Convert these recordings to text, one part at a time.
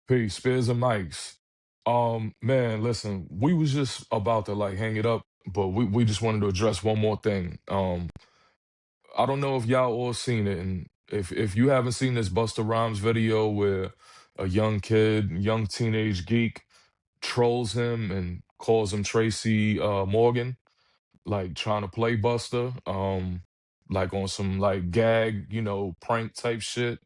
Peace, Spears and Mikes. Man, listen, we was just about to like hang it up, but we just wanted to address one more thing. I don't know if y'all all seen it, and if you haven't seen this Busta Rhymes video where a young kid, young teenage geek, trolls him and calls him Tracy Morgan, like trying to play Busta, like on some like gag, prank type shit.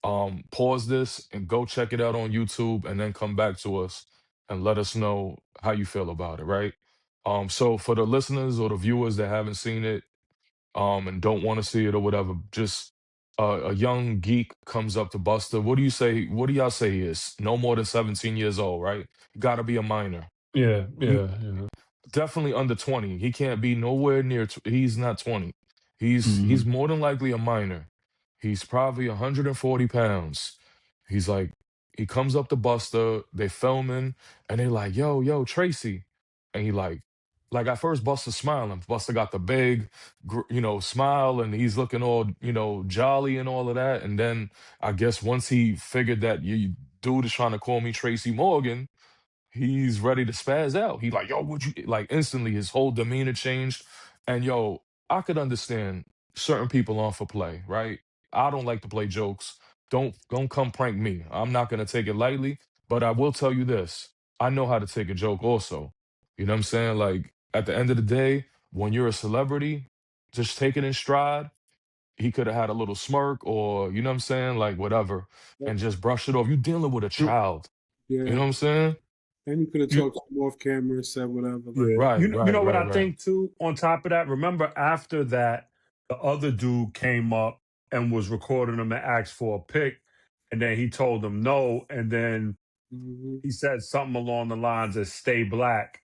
Pause this and go check it out on YouTube and then come back to us and let us know how you feel about it, right? So for the listeners or the viewers that haven't seen it, and don't want to see it or whatever, just a young geek comes up to Buster. What do you say? What do y'all say he is? No more than 17 years old, right? Got to be a minor. Yeah, yeah, yeah. Definitely under 20. He can't be nowhere near he's not 20. He's Mhm. more than likely a minor. He's probably 140 pounds. He's like he comes up to Buster, they filming, and they like, yo, Tracy. And he like at first Buster's smiling. Buster got the big smile and he's looking all, jolly and all of that. And then I guess once he figured that you dude is trying to call me Tracy Morgan, he's ready to spaz out. He like, yo, would you like instantly his whole demeanor changed. And yo, I could understand certain people on for play, right? I don't like to play jokes. Don't come prank me. I'm not gonna take it lightly, but I will tell you this. I know how to take a joke also. You know what I'm saying? Like at the end of the day, when you're a celebrity, just take it in stride. He could have had a little smirk or, you know what I'm saying? Like whatever, and just brush it off. You dealing with a You child. You Yeah, know what I'm saying? and you could have you talked to him off camera and said whatever. Like, yeah. Right, You right, know what right, I right. think too, on top of that? Remember after that, the other dude came up and was recording him and asked for a pic, and then he told him no, and then hmm he said something along the lines of stay black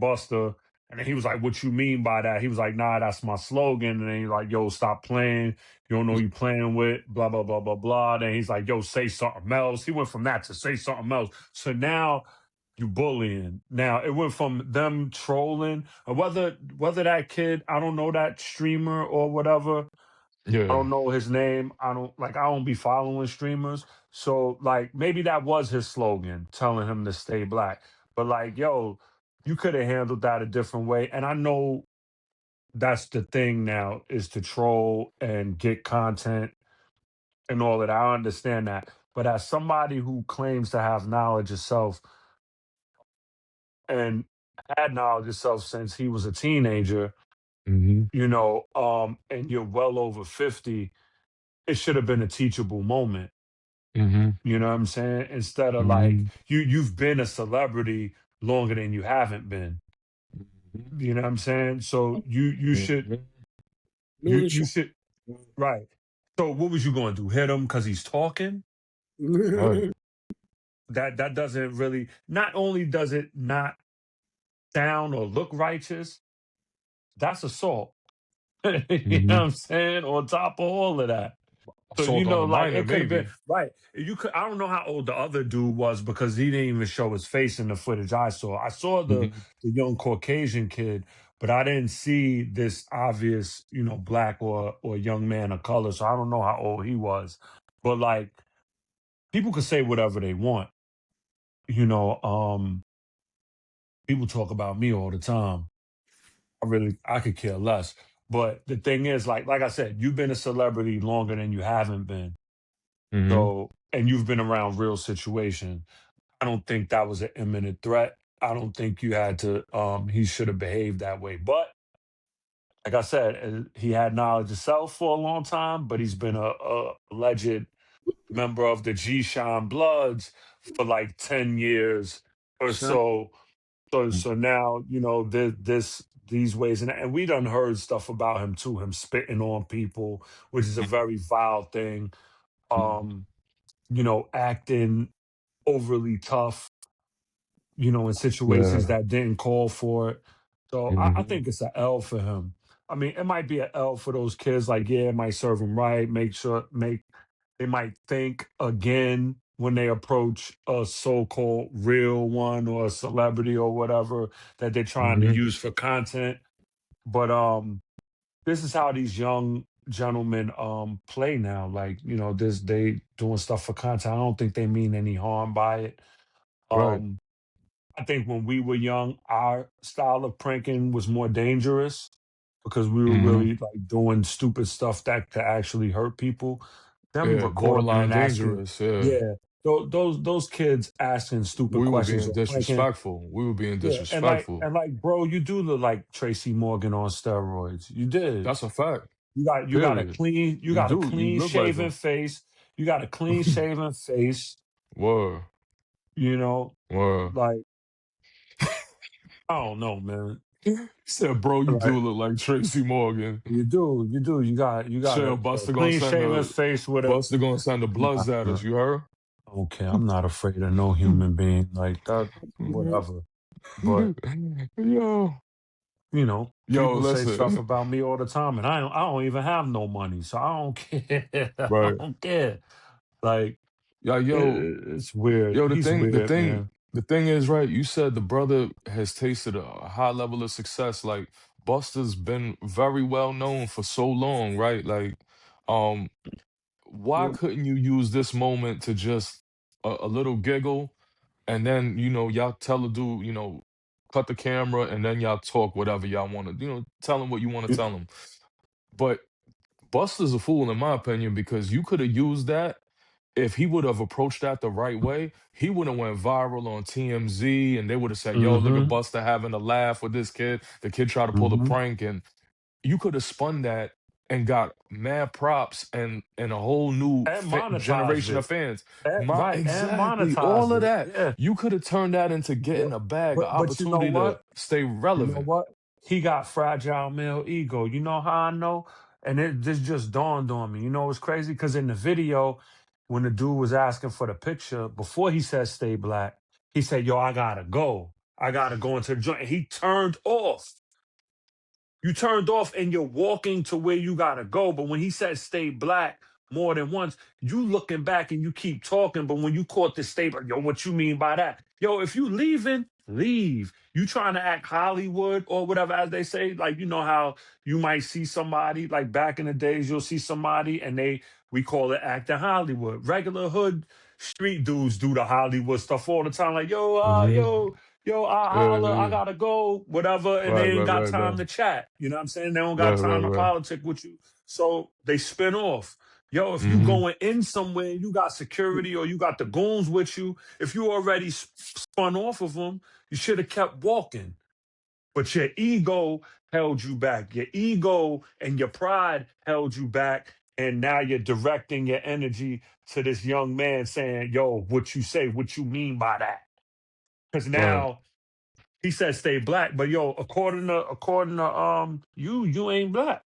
Buster. And then he was like, what you mean by that? He was like, nah, that's my slogan. And then he's like, yo, stop playing. You don't know who you playing with, blah, blah, blah, blah, blah. Then he's like, yo, say something else. He went from that to say something else. So now you bullying. Now it went from them trolling, or whether that kid, I don't know that streamer or whatever, I Yeah. don't know his name. I don't be following streamers. So like maybe that was his slogan, telling him to stay black. But like, yo, you could have handled that a different way. And I know that's the thing now is to troll and get content and all of that. I understand that. But as somebody who claims to have knowledge of self and had knowledge of self since he was a teenager, Mhm. and you're well over 50, it should have been a teachable moment. Mhm. You know what I'm saying? Instead of like Mhm. you've been a celebrity longer than you haven't been. Mhm. You know what I'm saying? So you should Mhm. doing the you show. should right. So what was you going to do? Hit him because he's talking? Right. That doesn't really. Not only does it not sound or look righteous, that's assault. You know what Mhm. I'm saying? On top of all of that. So Assault on the like minor, it could have been maybe. right. You could. I don't know how old the other dude was because he didn't even show his face in the footage I saw. I saw Mhm. the young Caucasian kid, but I didn't see this obvious, black or young man of color. So I don't know how old he was. But like people could say whatever they want. You know, people talk about me all the time. I could care less. But the thing is, like I said, you've been a celebrity longer than you haven't been. Mhm. So, and you've been around real situation. I don't think that was an imminent threat. I don't think you had to. He should have behaved that way. But like I said, he had knowledge of self for a long time. But he's been a alleged member of the G Shine Bloods for like 10 years or Shout so. So now these ways, and we done heard stuff about him too. Him spitting on people, which is a very vile thing. Mhm. Um, acting overly tough, in situations Yeah. that didn't call for it. So I Mhm. think it's an L for him. I mean, it might be an L for those kids. Like, yeah, it might serve them right. They might think again when they approach a so-called real one or a celebrity or whatever that they're trying to Mhm. use for content. But this is how these gentlemen play now. Like, this they doing stuff for content. I don't think they mean any harm by it. Right. Um, I think when we were young, our style of pranking was more dangerous because we were Hmm. really like doing stupid stuff that could actually hurt people. Them Yeah, recording borderline and asking, dangerous. Yeah. yeah, those kids asking stupid We were questions being or pranking, disrespectful. We were being yeah, and like disrespectful. and like, bro, you do look like Tracy Morgan on steroids. You did. That's a fact. You got a Period. clean you You got a do. You clean look like shaven him. face. You got a clean shaven face. Word. You know, Word. like I don't know, man. He said, bro, you do Like look like Tracy Morgan. you do. You got Chill, a Buster gonna clean send shaven the face with a. Buster gonna send the bloods at Nah, us. You heard? okay, I'm not afraid of no human being like that. Whatever, but Yo. Yo, people say stuff listen. about me all the time, and I don't even have no money, so I don't care. I Right. don't care. Like Yeah, yo, it's weird. the He's thing, the weird, thing, man. the thing is, right, you said the brother has tasted a high level of success. Like Buster's been very well known for so long, right? Like, um, why Yep. couldn't you use this moment to just a little giggle and then, y'all tell the dude, cut the camera and then y'all talk whatever y'all want to, tell him what you want to tell him. But Buster's a fool in my opinion because you could have used that if he would have approached that the right way, he would have went viral on TMZ and they would have said, yo, look at Mm-hmm. Buster having a laugh with this kid. The kid tried to pull the Mm-hmm. prank and you could have spun that and got mad props and a whole new And monetized generation of it. fans. Right, and Exactly, all monetized of it. that. Yeah. You could have turned that into But getting a bag, an but you know opportunity to what? stay You know relevant. what? He got fragile male ego. You know how I know? And this just dawned on me. You know what's crazy? Because in the video, when the dude was asking for the picture, before he said stay black, he said, yo, I gotta go. I gotta go into the joint. And he turned off. You turned off and you're walking to where you gotta go. But when he said stay black more than once, you looking back and you keep talking. But when you caught the stay black, yo, what you mean by that? Yo, if you leaving, leave. You trying to act Hollywood or whatever, as they say, like you know how you might see somebody, like back in the days, you'll see somebody and we call it acting Hollywood. Regular hood street dudes do the Hollywood stuff all the time, like, Hmm. I Yeah, holla, I yeah. gotta go, whatever, and Right, they ain't right, got right, time right. to chat. You know what I'm saying? They don't got Right, right, time to right. politic with you. So they spin off. Yo, if you Hmm. going in somewhere, you got security or you got the goons with you. If you already spun off of them, you should have kept walking. But your ego held you back. Your ego and your pride held you back. And now you're directing your energy to this young man saying, yo, what you say, what you mean by that? Because Right, now he said stay black, but yo, according to you ain't black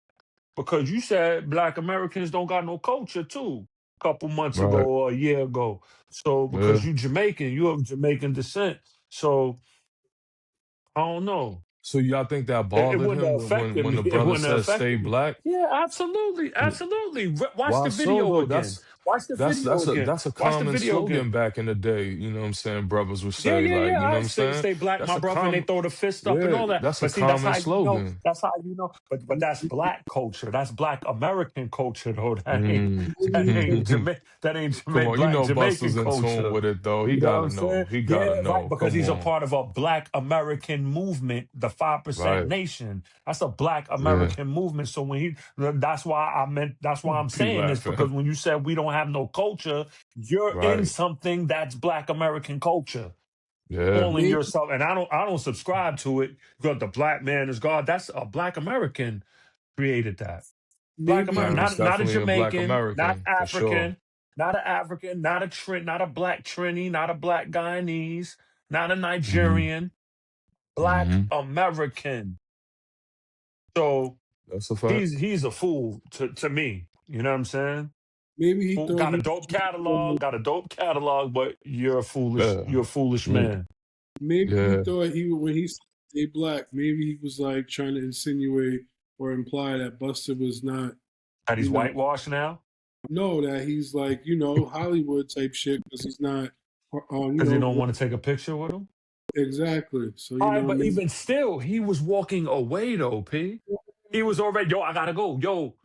because you said black Americans don't got no culture too. A couple months ago right. or a year ago. So because Yeah. you Jamaican, you of Jamaican descent. So I don't know. So y'all think that It bothered wouldn't have him when affected when me. the It brother wouldn't have said stay affected me. black? Yeah, absolutely, absolutely. Watch Why the so video though? again. Watch the That's video that's a again. that's a Watch the common video again. slogan back in the day. You know what I'm saying? Brothers would Yeah, say yeah, like, yeah. you know I what I'm stay, saying? stay black, That's my a brother, and they common, throw the fist up and yeah, all that. that's a But see, that's common how you know. slogan. That's how you know. But that's black culture. That's black American culture, though. Mm. That ain't Come on, you black know Jamaican Buster's in tune culture. with it though. He You know what gotta I'm saying? know. He gotta Yeah, right. know. Because Come he's a on, part of a Black American movement, the 5% right? Nation. That's a Black Yeah. American movement. So when that's why I'm Be saying this, because laughing. when you said we don't have no culture, you're in Right. something that's Black American culture. Yeah. Calling Maybe, yourself, and I don't subscribe to it because the black man is God. That's a Black American created that. Black maybe he, American, Nah, it's not a definitely a black Jamaican, not American for sure. African, not an African, not a black Trini, not a black Guyanese, not a Hmm. Nigerian, Black Hmm. American. So That's a fact. he's a fool to me. You know what I'm saying? maybe he Fool- thought Got a he dope was, catalog, but Yeah. you're a foolish Mm. man. maybe he Yeah. thought he when he said stay black, maybe he was like trying to insinuate or imply that Buster was not, And you he's know, whitewashed now no, that he's like, Hollywood type shit because he's not, because he don't want to take a picture with him. exactly. So All right, but maybe even still, he was walking away though, P. He was already, yo, I gotta go. Yo,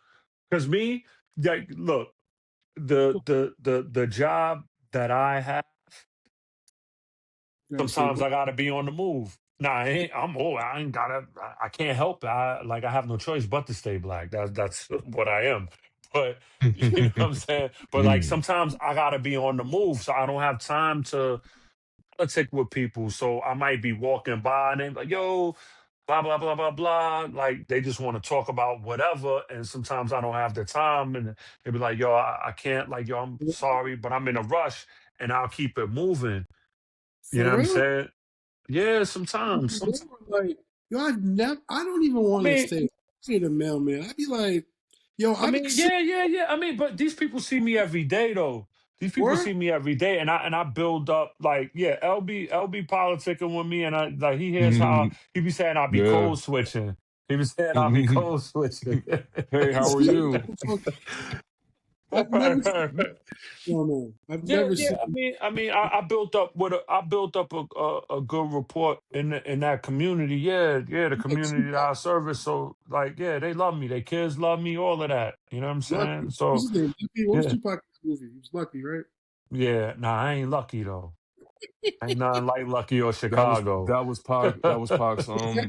Because me, like, look, the job that I have, You gotta stay sometimes black. I gotta be on the move. Nah, I'm old. I ain't gotta. I can't help it. I have no choice but to stay black. That's what I am. But you know what I'm saying. But like Mm. sometimes I gotta be on the move, so I don't have time to politic with people. So I might be walking by and they be like, "Yo, blah blah blah blah blah." Like they just want to talk about whatever, and sometimes I don't have the time, and they be like, "Yo, I can't." Like, "Yo, I'm sorry, but I'm in a rush," and I'll keep it moving. You know For what I'm real? saying? Yeah, sometimes. Sometimes. Like, yo, I don't even I want to mean, say the mailman. I'd be like, yo, I I be mean, sick yeah, yeah, yeah. I mean, but these people see me every day, though. These people work. see me every day, and I build up like, yeah, LB politicking with me, and I like he hears how Mhm. he be saying I be Yeah. code switching. He be saying I be Mhm. code switching. Hey, how are you? I've never seen no man. I've Yeah, never yeah. seen I built up with I built up a good rapport in that community. Yeah, yeah, the like community that Tupac I service. So like, yeah, they love me. Their kids love me. All of that. You know what I'm saying? Lucky. What's So his name? Lucky. What was yeah, Tupac in the movie? He was Lucky, right? yeah. Nah, I ain't lucky though. Ain't nothing like Lucky or That was Chicago. that was Pac. That was Pac's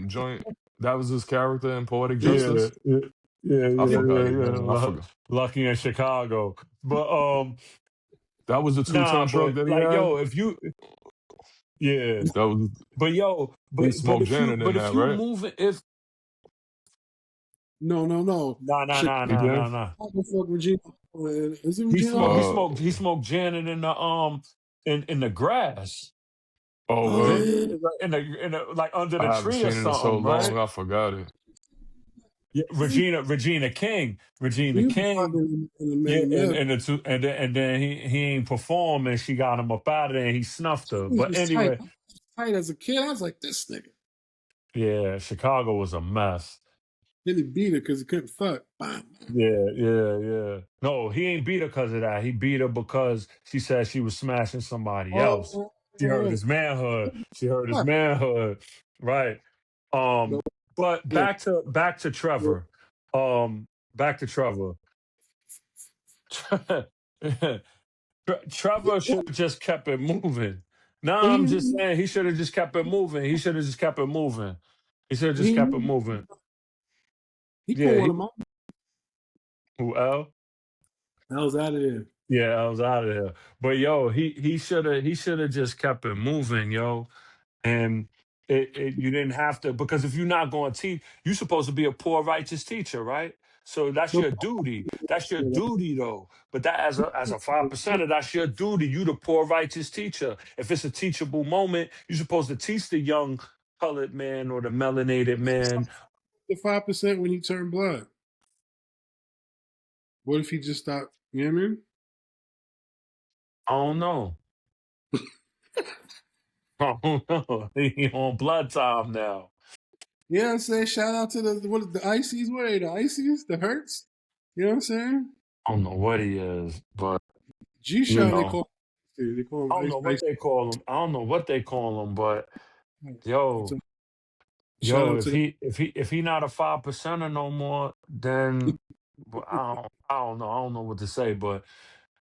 joint. That was his character in Poetic Yeah, Justice. yeah, yeah, I yeah, forgot yeah, his yeah. name. I forgot. Lucky in Chicago, but That was the nah, 210 truck but that he like, had. yo, if you, yeah, That was but yo, he smoked Janet in but if that, you right? moving, if No. nah, nah, nah, He nah, Chicago did. nah, nah, fuck Regina. Is it Regina? he Uh smoked Janet in the in the grass, oh, Oh word. yeah. in the like under the I haven't tree or seen it in so something, long. right? I forgot it. Yeah, Regina He was King. fucking in Yeah, the and mail. and the two, and then he ain't perform, and she got him up out of there, and he snuffed her. He But was tight. anyway, I was tight as a kid. I was like, this nigga. yeah, Chicago was a mess. Then he beat her because he couldn't fuck. Bam. Yeah, yeah, yeah. No, he ain't beat her because of that. He beat her because she said she was smashing somebody else. Oh, She heard his manhood. She heard his manhood. Right. no, But yeah. back to Trevor. Back to Trevor. Trevor should have just kept it moving. Nah, I'm just He saying he should have just kept it moving. He should have just kept it moving. He should have just kept it he moving. he put Yeah, one he of my. who L? I was out of there. Yeah, I was out of there. But yo, he should have just kept it moving, yo. And you didn't have to, because if you're not going to teach, you're supposed to be a poor righteous teacher, right? So that's No, your duty. That's your duty, though. But that as a 5%er, that's your duty. You the poor righteous teacher. If it's a teachable moment, you're supposed to teach the young colored man or the melanated man. the 5% when he turned black. What if he just stopped? You know what I mean? I don't know. I don't know. He on blood time now. Yeah, I'm saying shout out to the ices. What are they? The ices? The hurts? You know what I'm saying? I don't know what he is, but G you Shot they know, call him I don't ice know what ice. they call him. I don't know what they call him, but yo, So, shout yo, out to the if he not a 5%er no more, then well, I don't know what to say. But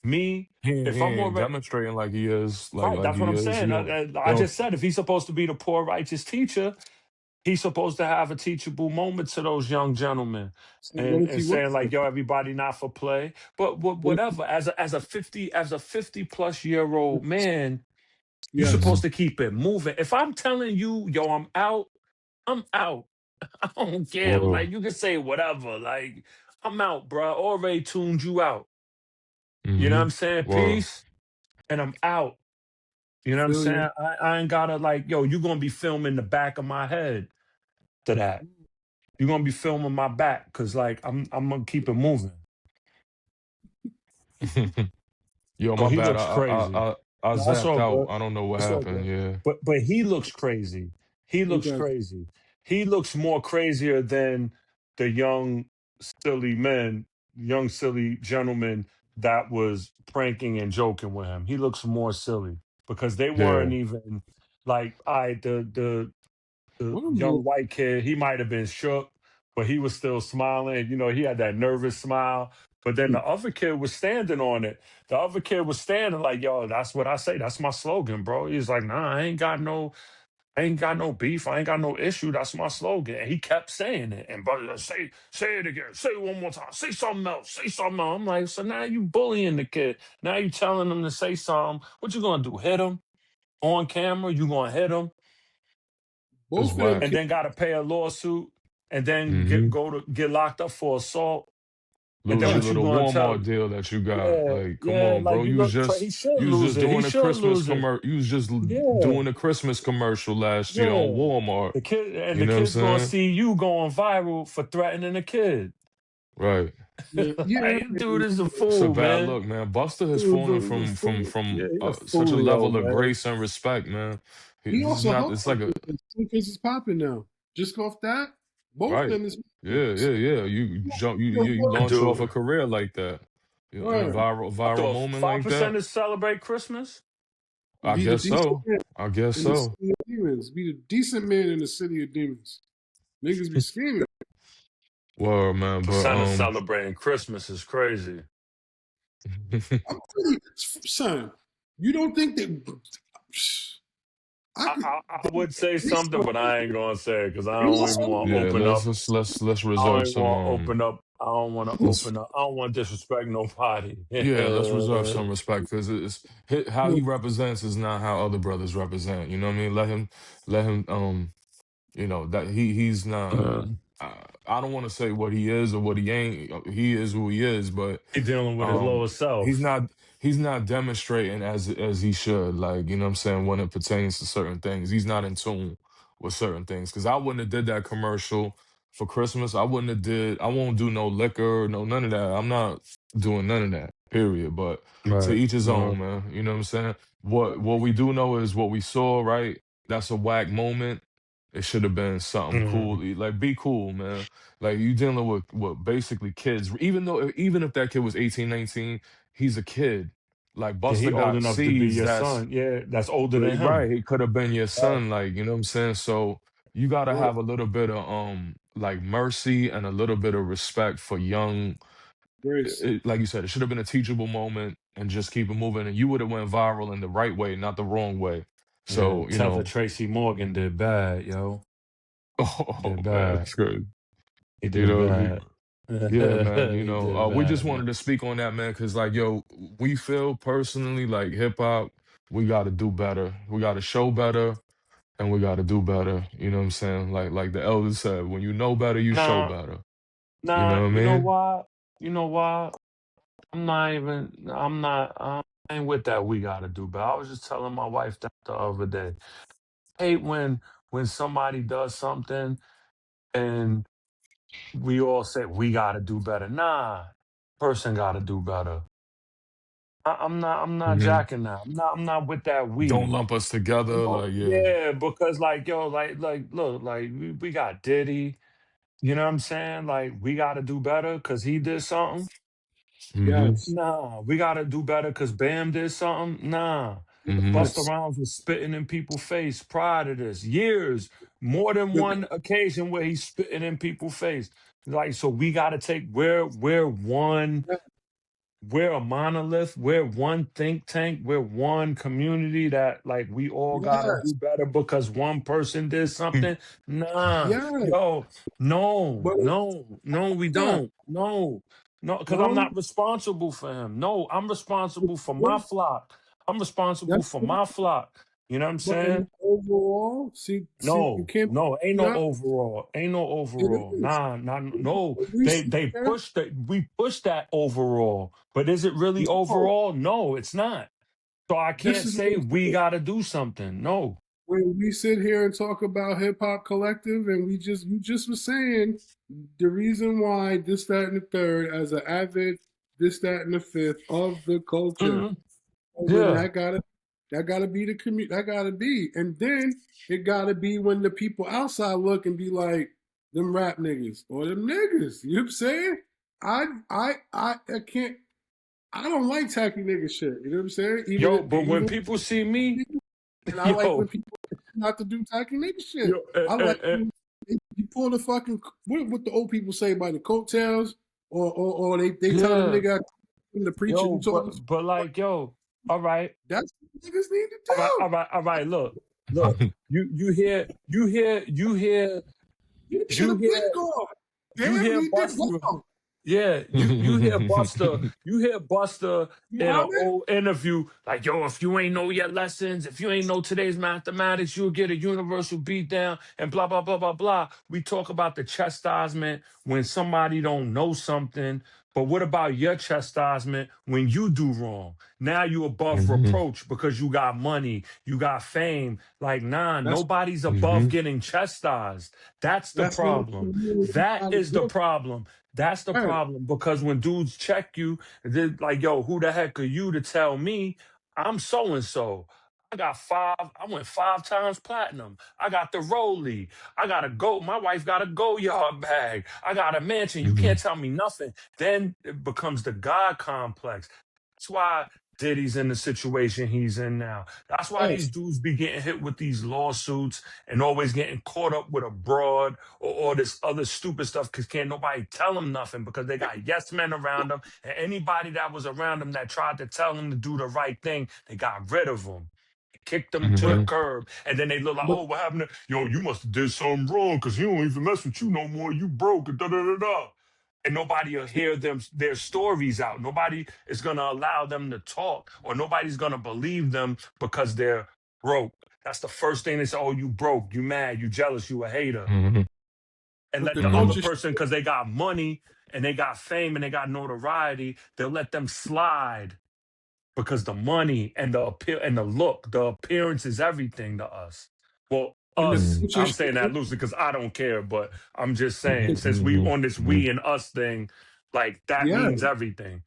me, He if I'm ain't already demonstrating like he is, right, like that's what he I'm is. saying. I You just said if he's supposed to be the poor righteous teacher, he's supposed to have a teachable moment to those young gentlemen. so what if And he was? saying like, yo, everybody not for play, but What if, whatever. As a 50-plus-year-old man, you're yes. supposed to keep it moving. If I'm telling you, yo, I'm out, I'm out. I don't care. Whoa. Like you can say whatever. Like I'm out, bro. Already tuned you out. You know what Mm-hmm. I'm saying? Whoa. Peace, and I'm out. I You know what I'm feel you. saying? I ain't gotta like, yo, you gonna be filming the back of my head to that. You're gonna be filming my back because like I'm gonna keep it moving. Yo, Oh, my he bad. looks crazy. I No, it's zapped all out. good. I don't know what It's all happened. good. Yeah. But he looks crazy. He He looks does. crazy. He looks more crazier than the young silly men, young silly gentleman that was pranking and joking with him. He looks more silly because they weren't Yeah. even like I the What a move. young white kid. He might have been shook, but he was still smiling. You know, he had that nervous smile. But then the other kid was standing on it. The other kid was standing like, yo, that's what I say. That's my slogan, bro. He's like, nah, I ain't got no beef. I ain't got no issue. That's my slogan. And he kept saying it. And brother, say it again. Say it one more time. Say something else. Say something else. I'm like, so now you bullying the kid. Now you telling him to say something. What you gonna do? Hit him on camera? You gonna hit him? It's Both of them whack. And kids. then got to pay a lawsuit, and then Hmm. get locked up for assault, and then Lose your what Yeah, you little gonna Walmart tell? deal that you got. Yeah, Like, come yeah, on, like bro. you look, he should You was lose just it. He doing a should Christmas lose it. commercial. You was just Yeah, doing a Christmas commercial last year on yeah. Walmart. The You know what I'm kid's gonna saying? see you going viral for threatening a kid. Right. yeah, yeah. Like, dude is a It's a fool, bad man. look, man. Buster has fallen Dude's a from fool. Yeah, he a such a fool, yo, level of man. grace and respect, man. He He's also not. helped It's like a because it's popping now. Just off that, both of right. them is Yeah, yeah, yeah. You jump. You That launch off a dude. career like that, you know, in a right. I viral thought moment like 5% that. is celebrate Christmas. I Be the guess decent so. man I guess in the so. city of demons. Be the decent man in the city of demons. Niggas be scheming. Well, man, but Percent is celebrating Christmas is crazy. I'm pretty, son. You don't think that I could? I would say something, but I ain't gonna say it because I You don't want even want to something? yeah, open up. let's I don't reserve even some want to open up. I don't want to let's open up. I don't want to disrespect nobody. yeah, let's reserve some respect because how he represents is not how other brothers represent. You know what I mean? Let him you know that he's not. I don't want to say what he is or what he ain't. He is who he is, but He dealing with his um, lower he's self. not he's not demonstrating as he should. Like you know what I'm saying when it pertains to certain things, he's not in tune with certain things. Because I wouldn't have did that commercial for Christmas. I wouldn't have did. I won't do no liquor, no none of that. I'm not doing none of that. Period. But to Right. each his Right. own, man. You know what I'm saying. What we do know is what we saw. Right. That's a whack moment. It should have been something cool. Mm. Like, be cool, man. Like, you dealing with basically kids. Even if that kid was 18, 19, he's a kid. Like, Yeah, he Buster old got enough to be seeds your that's son. Yeah, that's older than him. right. He could have been your Right. son. Like, you know what I'm saying? So you gotta Well, have a little bit of like mercy and a little bit of respect for young. Grace. Like you said, it should have been a teachable moment and just keep it moving. And you would have went viral in the right way, not the wrong way. Yeah, So, you Tether know, Tracy Morgan did bad, yo. oh Did man, bad. that's good. He You did know, bad. yeah, man. You He know, did we just bad, man. wanted to speak on that, man, because like, yo, we feel personally like hip hop, we got to do better. We got to show better, and we got to do better. You know what I'm saying? Like the elders said, when you know better, you show Nah, better. You know nah. what I You know mean? why? You know why? I'm not even. I'm not. I ain't with that. We gotta do better. I was just telling my wife that the other day. I hate when somebody does something and we all say we gotta do better. Nah, person gotta do better. I'm not. I'm not Hmm. jacking that. I'm not with that. Don't We. lump us together, Oh, like yeah. yeah, because like yo, look, like we got Diddy. You know what I'm saying? Like we gotta do better because he did something. Hmm. Yes. Nah, we gotta do better because Bam did something. Nah, Hmm. Busta Yes. Rhymes was spitting in people's face prior to this. Years, more than one occasion where he's spitting in people's face. Like, so we gotta take we're one, we're a monolith, we're one think tank, we're one community that like we all gotta do Yes. better because one person did something. Nah, Yes. yo, no, But no, no, we yeah. don't. No, no, because I'm No. not responsible for him. No, I'm responsible for my What? flock. I'm responsible That's for what. my flock. You know what I'm But saying? in overall, see, you No, can't. no, ain't no Not. overall. Ain't no It overall. is. Nah, nah, no. We see They that. pushed that we pushed that overall. But is it really No. overall? No, it's not. So I This can't is what say I'm we saying. gotta do something. No. When we sit here and talk about hip hop collective, and you just was saying the reason why this, that, and the third, as an avid this, that, and the fifth of the culture, Mhm. and then Yeah. that gotta be the community. That gotta be, and then it gotta be when the people outside look and be like them rap niggas or them niggas. You know what I'm saying? I can't. I don't like tacky nigga shit. You know what I'm saying? Yo, but when Even people see me, and I like when yo, people not to do tacky nigga shit. yo, I like when you pull the fucking what the old people say by the coattails, or they tell the Yeah, nigga in the preacher yo, you talking to. but like, yo, all right, That's what niggas need to all right, do. all right, all right. Look. He should You have been hear, gone. you Damn, hear he did Buster. wrong. Yeah, you hear Buster in an Muhammad, old interview, like, yo, if you ain't know your lessons, if you ain't know today's mathematics, you'll get a universal beatdown and blah, blah, blah, blah, blah. We talk about the chastisement when somebody don't know something, but what about your chastisement when you do wrong? Now you above Mhm. reproach because you got money, you got fame. Like, nah, that's nobody's above Mhm. getting chastised. That's the that's when problem. you That gotta is the do. problem. That's the Right. problem because when dudes check you, they're like, yo, who the heck are you to tell me I'm so and so? I went 5 times platinum. I got the Rollie. I got a go. My wife got a go yard bag. I got a mansion. You can't Mhm. tell me nothing. Then it becomes the God complex. That's why Diddy's in the situation he's in now. That's why Right. these dudes be getting hit with these lawsuits and always getting caught up with a broad or this other stupid stuff because can't nobody tell them nothing because they got yes men around them. And anybody that was around them that tried to tell them to do the right thing, they got rid of them, kicked them to the But Mhm. curb. And then they look like, but oh, what happened to, yo, you must have did something wrong because he don't even mess with you no more. You broke and da da da da. And nobody will hear them their stories out. Nobody is gonna allow them to talk, or nobody's gonna believe them because they're broke. That's the first thing they say. Oh, you broke, you mad, you jealous, you a hater. Mhm. And but let the the other Mhm. culture person, because they got money and they got fame and they got notoriety, they'll let them slide because the money and the appeal and the look, the appearance is everything to us. Well, and the us, Mhm. culture I'm saying that loosely because I don't care, but I'm just saying, since we Mhm. on this Mhm. we and us thing, like that yeah. means everything.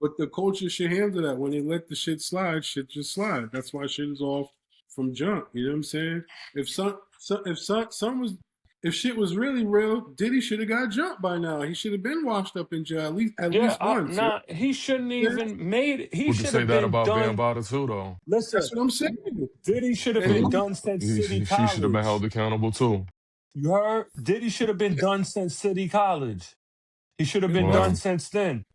But the culture should handle that. When they let the shit slide, shit just slide. That's why shit is off from jump. You know what I'm saying? If was if shit was really real, Diddy should have got jumped by now. He should have been washed up in jail at Yeah, least once. You nah, he shouldn't know what I'm saying? even made it. He We could should say have that been about Bam done. Bada too, though. Listen, That's what I'm saying. Diddy should have And been Because done since City she should have been held College. accountable too. You heard? Diddy should have been done since City College. He should have been done Wow. since then.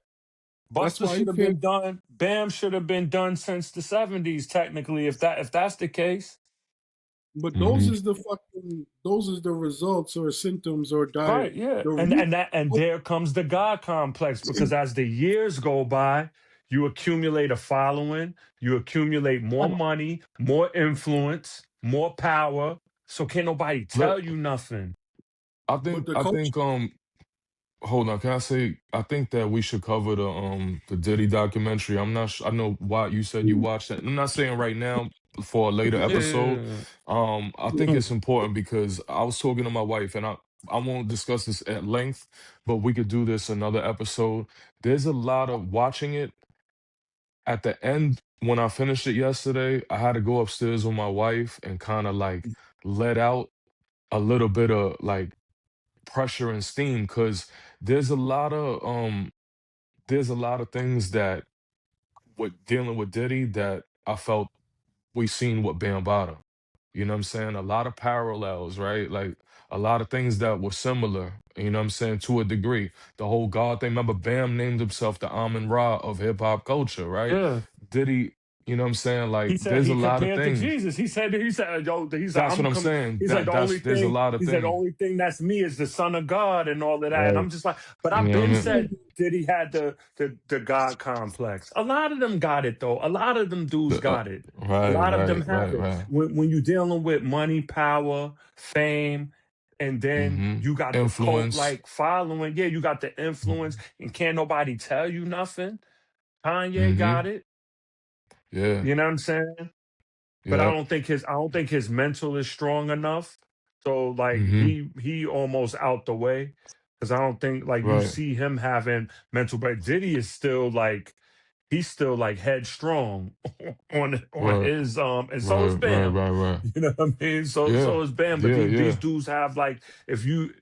that's Buster why he should have can't. been done. Bam should have been done since the 70s, technically, if that's the case. But Mhm. those is the results or symptoms or diet. Right, yeah. The And root. and that and there comes the God complex because as the years go by, you accumulate a following, you accumulate more money, more influence, more power. So can't nobody Let tell you nothing. But the I culture. think hold on, can I say I think that we should cover the Diddy documentary. I'm not I know why you said you watched it. I'm not saying right now for a later episode. Yeah. I think it's important because I was talking to my wife and I won't discuss this at length, but we could do this another episode. There's a lot of watching it at the end when I finished it yesterday, I had to go upstairs with my wife and kind of like let out a little bit of like pressure and steam because there's a lot of things that with dealing with Diddy that I felt we seen with Bambaataa. You know what I'm saying? A lot of parallels, right? Like a lot of things that were similar, you know what I'm saying, to a degree. The whole God thing. Remember, Bam named himself the Amun Ra of hip hop culture, right? Yeah. Diddy, you know what I'm saying? He Like said there's a he lot of compared to things. Jesus. He said, That's what I'm I'm com saying. he's like the only There's a thing, lot of he said the things. only thing that's me is the Son of God and all of that. And Right. I'm just like, but You I've know what I been mean? said that he had the God complex. A lot of them got it though. A lot of them dudes got it. A lot of them have it. Right. When you're dealing with money, power, fame, and then you got the cult Influence. like following. Yeah, you got the influence, and can't nobody tell you nothing. Kanye Mm-hmm. got it. Yeah. You know what I'm saying? But Yep. I don't think his mental is strong enough. So like Mm-hmm. he almost out the way because I don't think like you Right. see him having mental. But Diddy is still like he's still like headstrong on Right. his and so is Bam. Right. You know what I mean? Yeah. So is Bam. But these Yeah. dudes have like if you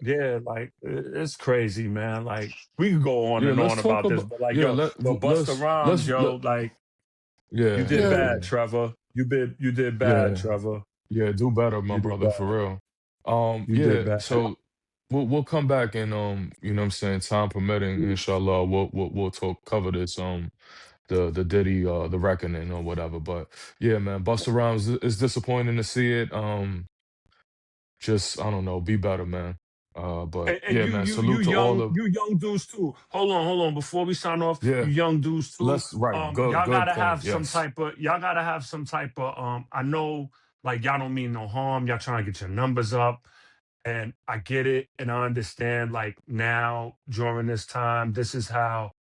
yeah like it's crazy man. Like we could go on Yeah, and let's on talk about this, about but like yeah, yo, but Busta Rhymes, let yo, like you yeah, did Yeah, yeah, bad, Trevor. You did bad, yeah. Trevor. Yeah, do better, my You did brother, for bad. real. You did Yeah, bad. so we'll come back and you know what I'm saying, time permitting, inshallah, we'll talk cover this the Diddy the reckoning or whatever. But yeah, man, Busta Rhymes, it's disappointing to see it. Just I don't know, be better, man. But And yeah, man, salute to all of you young dudes too. Hold on. Before we sign off, you yeah. young dudes too. Let's right, good Y'all good gotta point. have Yes. some type of I know like y'all don't mean no harm. Y'all trying to get your numbers up. And I get it and I understand like now during this time, this is how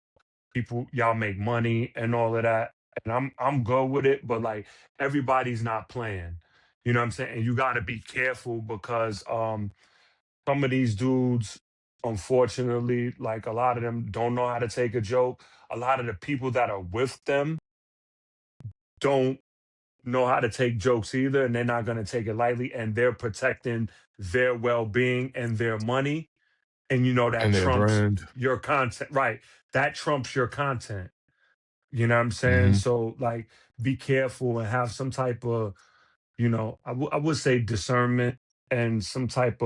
people y'all make money and all of that. And I'm good with it, but like everybody's not playing. You know what I'm saying? And you gotta be careful because some of these dudes, unfortunately, like a lot of them don't know how to take a joke. A lot of the people that are with them don't know how to take jokes either, and they're not going to take it lightly, and they're protecting their well-being and their money. And you know that And their trumps brand. your content, right? That trumps your content. You know what I'm saying? Hmm. So like, be careful and have some type of, I would say discernment and some type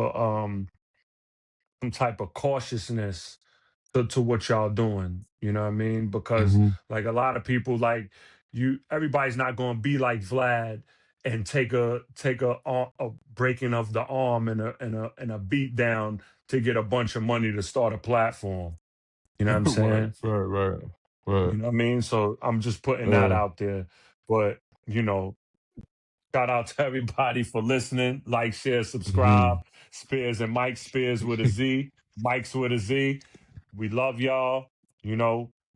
of cautiousness to what y'all doing. You know what I mean? Because Hmm. like a lot of people, like everybody's not going to be like Vlad and take a breaking of the arm and a beat down to get a bunch of money to start a platform. You know what I'm Right, saying? right, right. You know what I mean? So I'm just putting that Uh, out there. But you know, shout out to everybody for listening. Like, share, subscribe. mhm. Spears and Mike Spears with a Z. Mike's with a Z. We love y'all.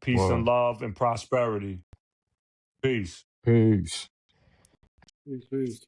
Peace and Wow. love and prosperity. Peace. Peace. Peace, peace.